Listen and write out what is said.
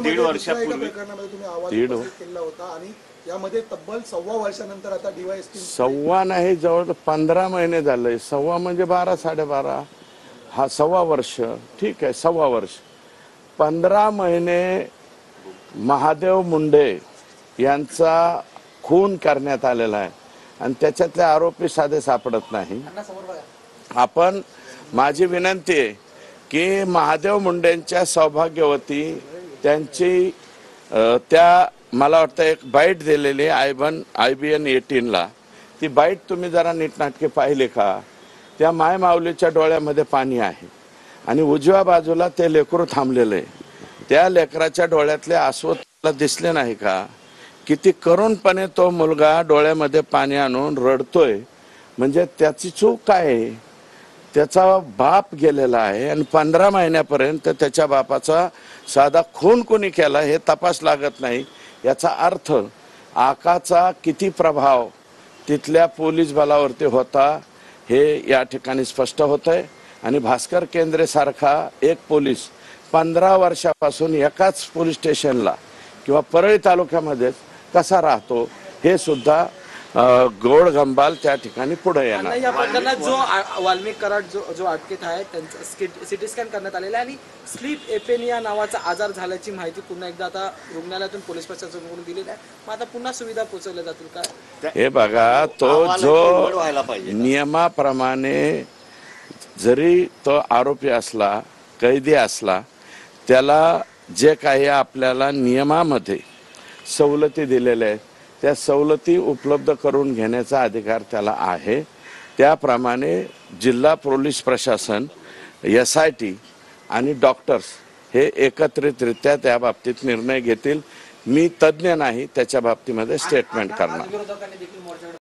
दीड वर्षापूर्वी तुम्ही आवाज केला होता आणि यामध्ये तब्बल 1.25 वर्षानंतर आता डीवायएसपी 1.25 नाही, जवळ 15 महिने झाले. 1.25 म्हणजे 12 12.5, हा 1.25 वर्ष. ठीक आहे, 1.25 वर्ष. 15 महिने महादेव मुंडे यांचा खून करण्यात आलेला आहे आणि त्याच्यातले आरोपी साधे सापडत नाही. आपण, माझी विनंती आहे की महादेव मुंडेंच्या सौभाग्यवती त्यांची त्या, मला वाटतं एक बाईट दिलेली IBN 18ला, ती बाईट तुम्ही जरा नीटनाटके पाहिले का? त्या माय माऊलीच्या डोळ्यामध्ये पाणी आहे आणि उजव्या बाजूला ते लेकरू थांबलेलं आहे. त्या लेकराच्या डोळ्यातले आसू त्याला दिसले नाही का? किती करुणपणे तो मुलगा डोळ्यामध्ये पाणी आणून रडतोय. म्हणजे त्याची चूक काय आहे? त्याचा बाप गेलेला आहे आणि 15 महिन्यापर्यंत त्याच्या बापाचा साधा खून कोणी केला हे तपास लागत नाही. याचा अर्थ आकाचा किती प्रभाव तिथल्या पोलीस बलावरती होता हे या ठिकाणी स्पष्ट होत आहे. आणि भास्कर केंद्रे सारखा एक पोलीस 15 वर्षापासून एकाच पोलीस स्टेशनला किंवा परळी तालुक्यामध्ये कसा राहतो हे सुद्धा गोड गंबाल त्या ठिकाणी पुढे येणार. या प्रकरणात जो वाल्मिक कराड जो अटकेत आहे त्यांचा सिटी स्कॅन करण्यात आलेला आहे आणि स्लीप एपेनिया नावाचा आजार झाल्याची माहिती पुन्हा एकदा आता रुग्णालयातून पोलीस प्रशासनाकडून दिलेली आहे. मग आता पुन्हा सुविधा पोहोचवल्या जातील का? हे बघा, तो जो नियमाप्रमाणे जरी तो आरोपी असला, कैदी असला, त्याला जे काही आपल्याला नियमामध्ये सवलती दिलेल्या आहेत त्या सवलती उपलब्ध करून घेण्याचा अधिकार त्याला आहे. त्याप्रमाणे जिल्हा पोलीस प्रशासन, SIT आणि डॉक्टर्स हे एकत्रितरित्या त्या बाबतीत निर्णय घेतील. मी तज्ज्ञ नाही, त्याच्या बाबतीमध्ये स्टेटमेंट करणार.